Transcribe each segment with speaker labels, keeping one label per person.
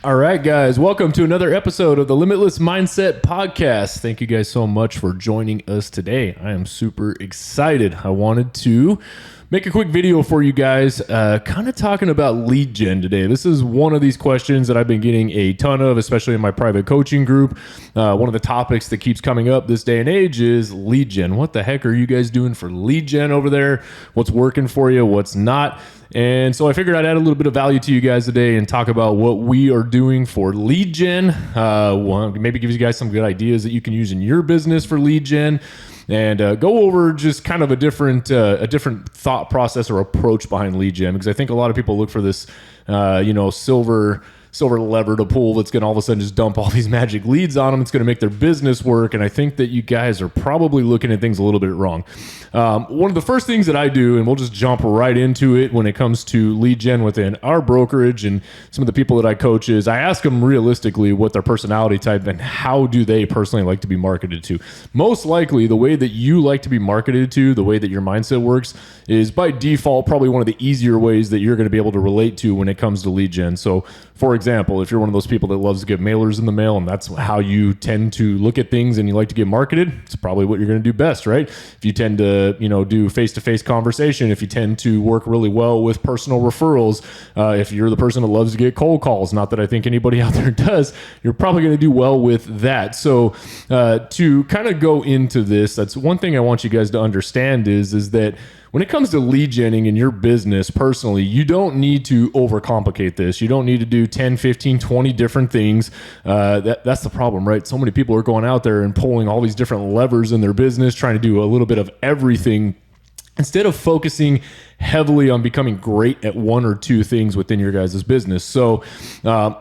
Speaker 1: All right, guys, welcome to another episode of the Limitless Mindset Podcast. Thank you guys so much for joining us today. I am super excited. I wanted to make a quick video for you guys, kind of talking about lead gen today. This is one of these questions that I've been getting a ton of, especially in my private coaching group. One of the topics that keeps coming up this day and age is lead gen. What the heck are you guys doing for lead gen over there? What's working for you? What's not? And so I figured I'd add a little bit of value to you guys today and talk about what we are doing for lead gen. Maybe give you guys some good ideas that you can use in your business for lead gen, and go over just kind of a different thought process or approach behind lead gen, because I think a lot of people look for this, silver lever to pull that's going to all of a sudden just dump all these magic leads on them. It's going to make their business work. And I think that you guys are probably looking at things a little bit wrong. One of the first things that I do, and we'll just jump right into it when it comes to lead gen within our brokerage and some of the people that I coach, is I ask them realistically what their personality type and how do they personally like to be marketed to. Most likely the way that you like to be marketed to, the way that your mindset works, is by default probably one of the easier ways that you're going to be able to relate to when it comes to lead gen. So for example, if you're one of those people that loves to get mailers in the mail and that's how you tend to look at things and you like to get marketed, it's probably what you're going to do best, right? If you tend to, do face-to-face conversation, if you tend to work really well with personal referrals, if you're the person that loves to get cold calls, not that I think anybody out there does, you're probably going to do well with that. So to kind of go into this, that's one thing I want you guys to understand is that when it comes to lead genning in your business personally, you don't need to overcomplicate this. You don't need to do 10, 15, 20 different things. That's the problem, right? So many people are going out there and pulling all these different levers in their business, trying to do a little bit of everything, instead of focusing heavily on becoming great at one or two things within your guys' business. So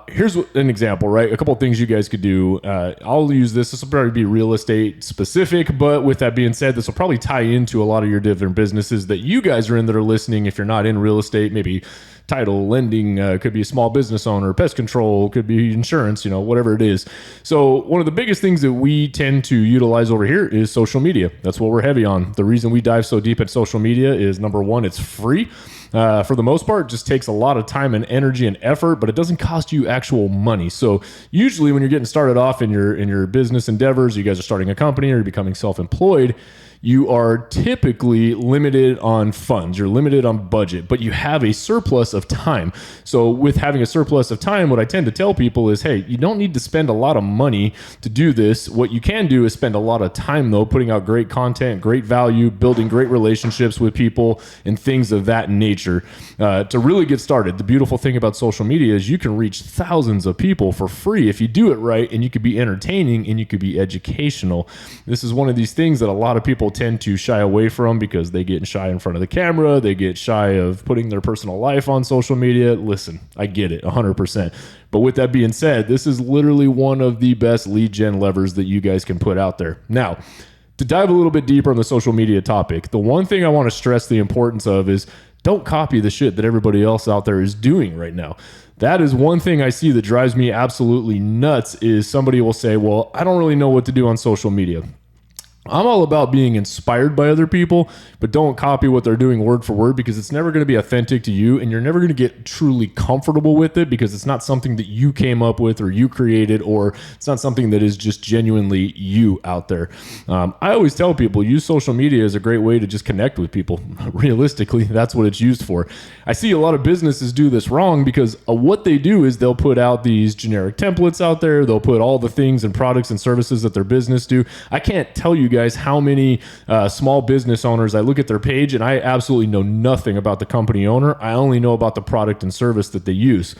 Speaker 1: here's an example, right? A couple of things you guys could do. I'll use this. This will probably be real estate specific, but with that being said, this will probably tie into a lot of your different businesses that you guys are in that are listening. If you're not in real estate, maybe title, lending, could be a small business owner, pest control, could be insurance, whatever it is. So one of the biggest things that we tend to utilize over here is social media. That's what we're heavy on. The reason we dive so deep at social media is, number one, it's free. For the most part, it just takes a lot of time and energy and effort, but it doesn't cost you actual money. So usually when you're getting started off in your business endeavors, you guys are starting a company or you're becoming self-employed, you are typically limited on funds, you're limited on budget, but you have a surplus of time. So with having a surplus of time, what I tend to tell people is, hey, you don't need to spend a lot of money to do this. What you can do is spend a lot of time though, putting out great content, great value, building great relationships with people and things of that nature to really get started. The beautiful thing about social media is you can reach thousands of people for free if you do it right, and you could be entertaining and you could be educational. This is one of these things that a lot of people tend to shy away from because they get shy in front of the camera. They get shy of putting their personal life on social media. Listen, I get it 100%. But with that being said, this is literally one of the best lead gen levers that you guys can put out there. Now, to dive a little bit deeper on the social media topic, the one thing I want to stress the importance of is don't copy the shit that everybody else out there is doing right now. That is one thing I see that drives me absolutely nuts, is somebody will say, well, I don't really know what to do on social media. I'm all about being inspired by other people, but don't copy what they're doing word for word, because it's never going to be authentic to you, and you're never going to get truly comfortable with it because it's not something that you came up with or you created, or it's not something that is just genuinely you out there. I always tell people, use social media as a great way to just connect with people. Realistically, that's what it's used for. I see a lot of businesses do this wrong because what they do is they'll put out these generic templates out there. They'll put all the things and products and services that their business do. I can't tell you guys how many small business owners, I look at their page and I absolutely know nothing about the company owner. I only know about the product and service that they use.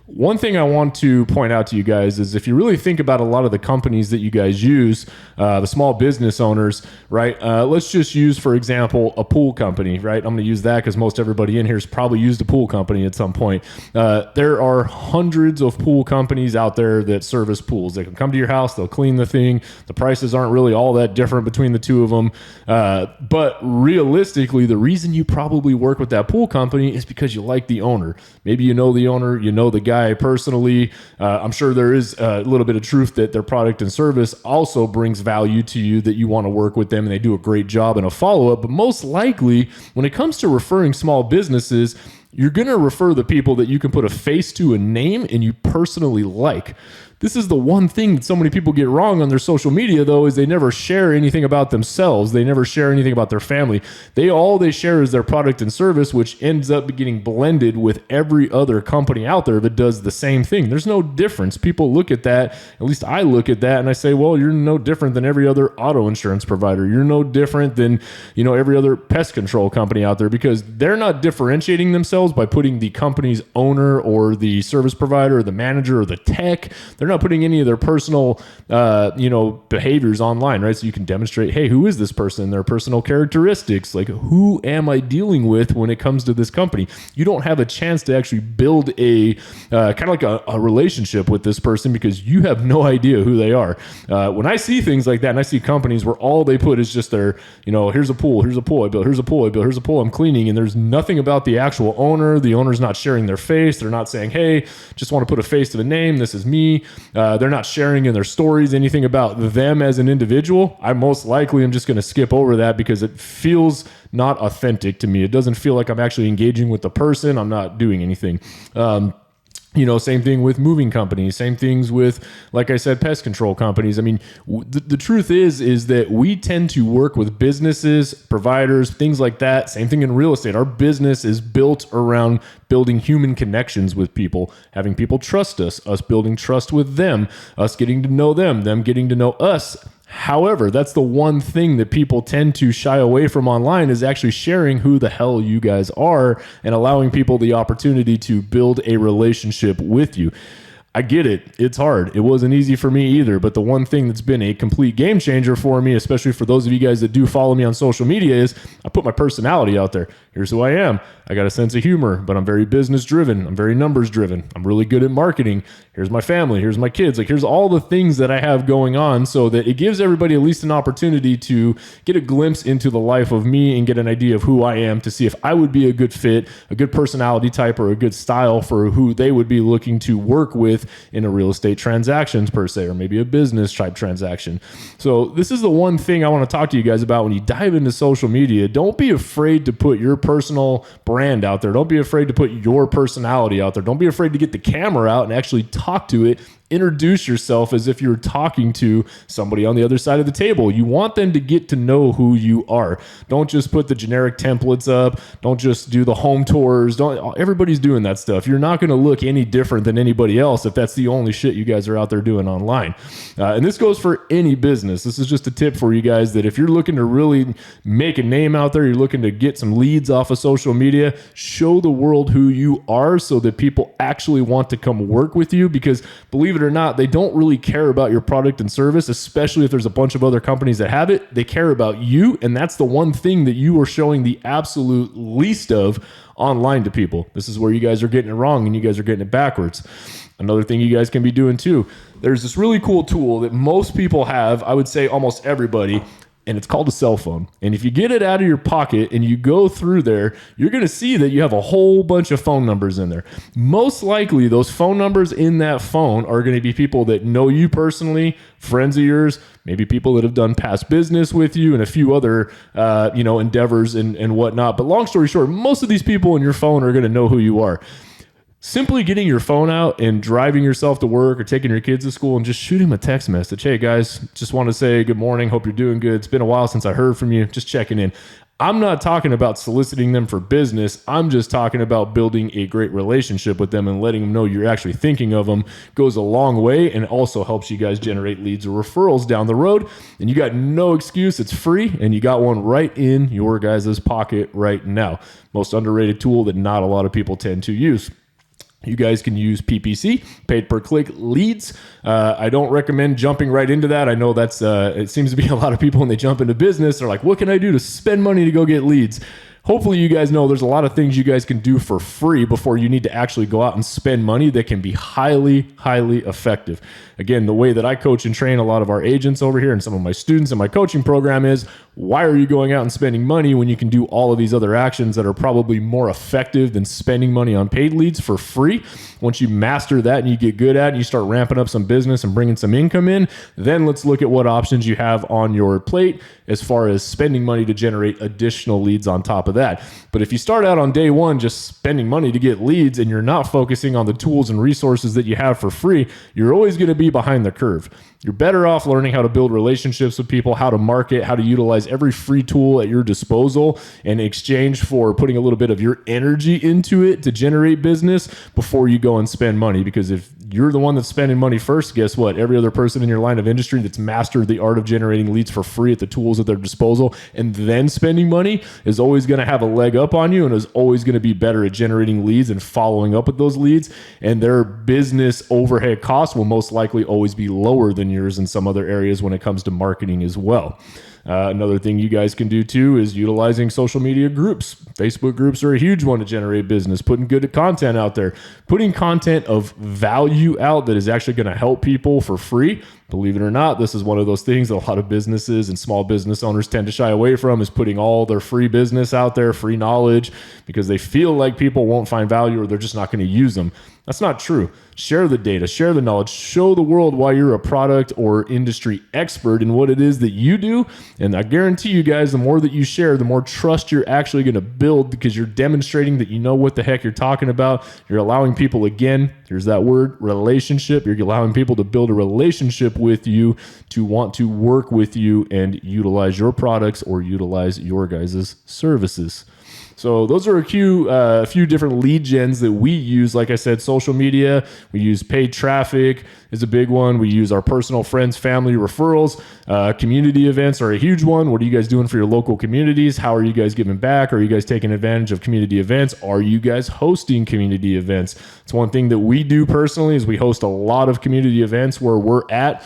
Speaker 1: One thing I want to point out to you guys is, if you really think about a lot of the companies that you guys use, the small business owners, right? Let's just use, for example, a pool company, right? I'm going to use that because most everybody in here has probably used a pool company at some point. There are hundreds of pool companies out there that service pools. They can come to your house, they'll clean the thing. The prices aren't really all that different between the two of them. But realistically, the reason you probably work with that pool company is because you like the owner. Maybe you know the owner, you know the guy personally. I'm sure there is a little bit of truth that their product and service also brings value to you, that you want to work with them and they do a great job in a follow-up. But most likely, when it comes to referring small businesses, You're going to refer the people that you can put a face to a name and you personally like. This is the one thing that so many people get wrong on their social media, though, is they never share anything about themselves. They never share anything about their family. All they share is their product and service, which ends up getting blended with every other company out there that does the same thing. There's no difference. People look at that, at least I look at that, and I say, well, you're no different than every other auto insurance provider. You're no different than, every other pest control company out there, because they're not differentiating themselves by putting the company's owner or the service provider or the manager or the tech. They're not putting any of their personal, behaviors online, right? So you can demonstrate, hey, who is this person? Their personal characteristics, like who am I dealing with when it comes to this company? You don't have a chance to actually build a kind of like a relationship with this person because you have no idea who they are. When I see things like that, and I see companies where all they put is just their, here's a pool I built, here's a pool I built, here's a pool I'm cleaning, and there's nothing about the actual owner. The owner's not sharing their face. They're not saying, hey, just want to put a face to the name. This is me. They're not sharing in their stories anything about them as an individual. I most likely am just going to skip over that because it feels not authentic to me. It doesn't feel like I'm actually engaging with the person. I'm not doing anything. Same thing with moving companies, same things with, like I said, pest control companies. I mean, the truth is that we tend to work with businesses, providers, things like that. Same thing in real estate. Our business is built around building human connections with people, having people trust us building trust with them, us getting to know them getting to know us. However, that's the one thing that people tend to shy away from online, is actually sharing who the hell you guys are and allowing people the opportunity to build a relationship with you. I get it. It's hard. It wasn't easy for me either. But the one thing that's been a complete game changer for me, especially for those of you guys that do follow me on social media, is I put my personality out there. Here's who I am. I got a sense of humor, but I'm very business driven. I'm very numbers driven. I'm really good at marketing. Here's my family. Here's my kids. Like, here's all the things that I have going on, so that it gives everybody at least an opportunity to get a glimpse into the life of me and get an idea of who I am, to see if I would be a good fit, a good personality type, or a good style for who they would be looking to work with in a real estate transactions per se, or maybe a business type transaction. So this is the one thing I want to talk to you guys about when you dive into social media. Don't be afraid to put your personal brand out there. Don't be afraid to put your personality out there. Don't be afraid to get the camera out and actually talk to it. Introduce yourself as if you're talking to somebody on the other side of the table. You want them to get to know who you are. Don't just put the generic templates up. Don't just do the home tours. Everybody's doing that stuff. You're not going to look any different than anybody else if that's the only shit you guys are out there doing online. And this goes for any business. This is just a tip for you guys, that if you're looking to really make a name out there, you're looking to get some leads off of social media, show the world who you are so that people actually want to come work with you, because believe it or not, they don't really care about your product and service, especially if there's a bunch of other companies that have it. They care about you, and that's the one thing that you are showing the absolute least of online to people. This is where you guys are getting it wrong, and you guys are getting it backwards. Another thing you guys can be doing too, there's this really cool tool that most people have, I would say almost everybody, and it's called a cell phone. And if you get it out of your pocket and you go through there, you're going to see that you have a whole bunch of phone numbers in there. Most likely, those phone numbers in that phone are going to be people that know you personally, friends of yours, maybe people that have done past business with you, and a few other, endeavors and whatnot. But long story short, most of these people in your phone are going to know who you are. Simply getting your phone out and driving yourself to work or taking your kids to school and just shooting them a text message. Hey guys, just want to say good morning. Hope you're doing good. It's been a while since I heard from you. Just checking in. I'm not talking about soliciting them for business. I'm just talking about building a great relationship with them and letting them know you're actually thinking of them. Goes a long way, and also helps you guys generate leads or referrals down the road. And you got no excuse. It's free, and you got one right in your guys' pocket right now. Most underrated tool that not a lot of people tend to use. You guys can use PPC, paid per click leads. I don't recommend jumping right into that. I know that's it seems to be a lot of people when they jump into business, they're like, what can I do to spend money to go get leads? Hopefully you guys know there's a lot of things you guys can do for free before you need to actually go out and spend money that can be highly, highly effective. Again, the way that I coach and train a lot of our agents over here and some of my students in my coaching program is, why are you going out and spending money when you can do all of these other actions that are probably more effective than spending money on paid leads for free? Once you master that and you get good at it, and you start ramping up some business and bringing some income in, then let's look at what options you have on your plate as far as spending money to generate additional leads on top of of that. But if you start out on day one just spending money to get leads and you're not focusing on the tools and resources that you have for free, you're always going to be behind the curve. You're better off learning how to build relationships with people, how to market, how to utilize every free tool at your disposal in exchange for putting a little bit of your energy into it to generate business before you go and spend money. Because if you're the one that's spending money first, guess what? Every other person in your line of industry that's mastered the art of generating leads for free at the tools at their disposal and then spending money is always going to have a leg up on you and is always going to be better at generating leads and following up with those leads. And their business overhead costs will most likely always be lower than yours in some other areas when it comes to marketing as well. Another thing you guys can do too is utilizing social media groups. Facebook groups are a huge one to generate business, putting good content out there, putting content of value out that is actually going to help people for free. Believe it or not, this is one of those things that a lot of businesses and small business owners tend to shy away from, is putting all their free business out there, free knowledge, because they feel like people won't find value or they're just not going to use them. That's not true. Share the data, share the knowledge, show the world why you're a product or industry expert in what it is that you do. And I guarantee you guys, the more that you share, the more trust you're actually going to build, because you're demonstrating that you know what the heck you're talking about. You're allowing people, again, here's that word, relationship. You're allowing people to build a relationship with you, to want to work with you and utilize your products or utilize your guys' services. So those are a few different lead gens that we use. Like I said, social media, we use paid traffic is a big one. We use our personal friends, family referrals. Community events are a huge one. What are you guys doing for your local communities? How are you guys giving back? Are you guys taking advantage of community events? Are you guys hosting community events? It's one thing that we do personally is we host a lot of community events where we're at.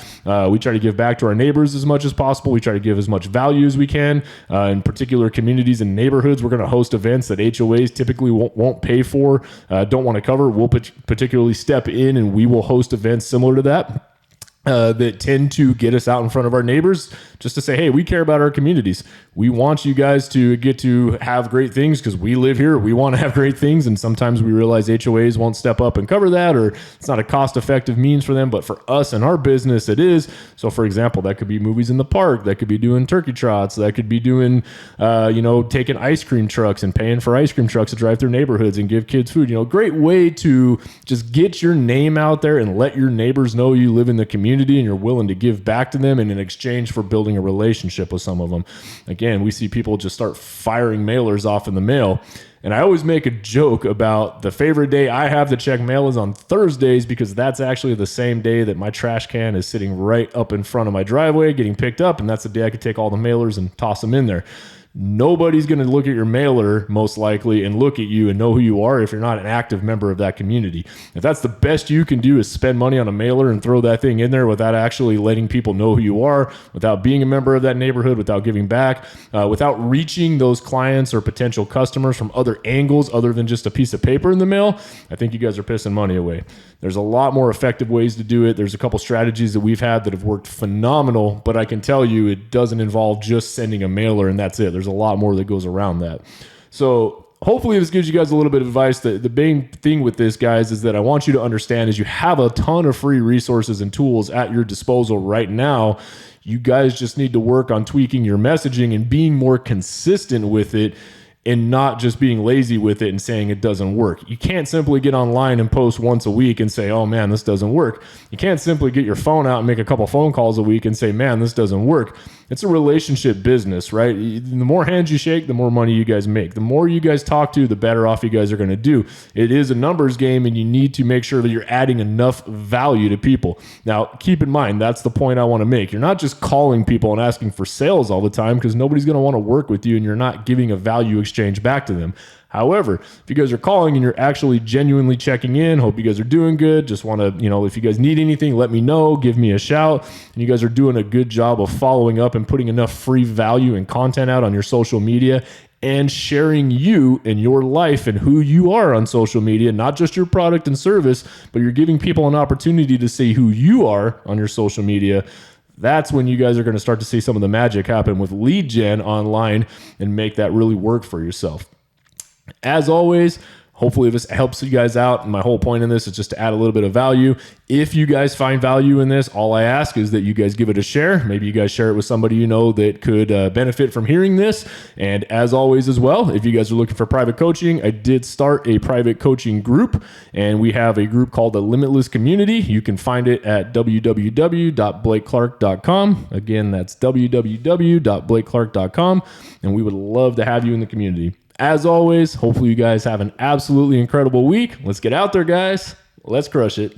Speaker 1: We try to give back to our neighbors as much as possible. We try to give as much value as we can. In particular communities and neighborhoods, we're going to host events that HOAs typically won't pay for, don't want to cover. We'll particularly step in and we will host events similar to that. That tend to get us out in front of our neighbors just to say, hey, we care about our communities. We want you guys to get to have great things because we live here. We want to have great things. And sometimes we realize HOAs won't step up and cover that, or it's not a cost-effective means for them. But for us and our business, it is. So, for example, that could be movies in the park. That could be doing turkey trots. That could be doing, taking ice cream trucks and paying for ice cream trucks to drive through neighborhoods and give kids food. Great way to just get your name out there and let your neighbors know you live in the community and you're willing to give back to them, and in exchange for building a relationship with some of them. Again, we see people just start firing mailers off in the mail. And I always make a joke about the favorite day I have to check mail is on Thursdays, because that's actually the same day that my trash can is sitting right up in front of my driveway getting picked up. And that's the day I could take all the mailers and toss them in there. Nobody's going to look at your mailer, most likely, and look at you and know who you are if you're not an active member of that community. If that's the best you can do is spend money on a mailer and throw that thing in there without actually letting people know who you are, without being a member of that neighborhood, without giving back, without reaching those clients or potential customers from other angles other than just a piece of paper in the mail, I think you guys are pissing money away. There's a lot more effective ways to do it. There's a couple strategies that we've had that have worked phenomenal, but I can tell you it doesn't involve just sending a mailer and that's it. There's a lot more that goes around that. So hopefully this gives you guys a little bit of advice. The main thing with this, guys, is that I want you to understand is you have a ton of free resources and tools at your disposal right now. You guys just need to work on tweaking your messaging and being more consistent with it, and not just being lazy with it and saying it doesn't work. You can't simply get online and post once a week and say, oh man, this doesn't work. You can't simply get your phone out and make a couple phone calls a week and say, man, this doesn't work. It's a relationship business, right? The more hands you shake, the more money you guys make. The more you guys talk to, the better off you guys are going to do. It is a numbers game, and you need to make sure that you're adding enough value to people. Now, keep in mind, that's the point I want to make. You're not just calling people and asking for sales all the time, because nobody's going to want to work with you and you're not giving a value exchange back to them. However, if you guys are calling and you're actually genuinely checking in, hope you guys are doing good, just want to, if you guys need anything, let me know, give me a shout. And you guys are doing a good job of following up and putting enough free value and content out on your social media and sharing you and your life and who you are on social media, not just your product and service, but you're giving people an opportunity to see who you are on your social media. That's when you guys are going to start to see some of the magic happen with lead gen online and make that really work for yourself. As always, Hopefully this helps you guys out. And my whole point in this is just to add a little bit of value. If you guys find value in this, all I ask is that you guys give it a share. Maybe you guys share it with somebody you know that could benefit from hearing this. And as always as well, if you guys are looking for private coaching, I did start a private coaching group, and we have a group called the Limitless Community. You can find it at www.blakeclark.com. Again, that's www.blakeclark.com. And we would love to have you in the community. As always, hopefully you guys have an absolutely incredible week. Let's get out there, guys. Let's crush it.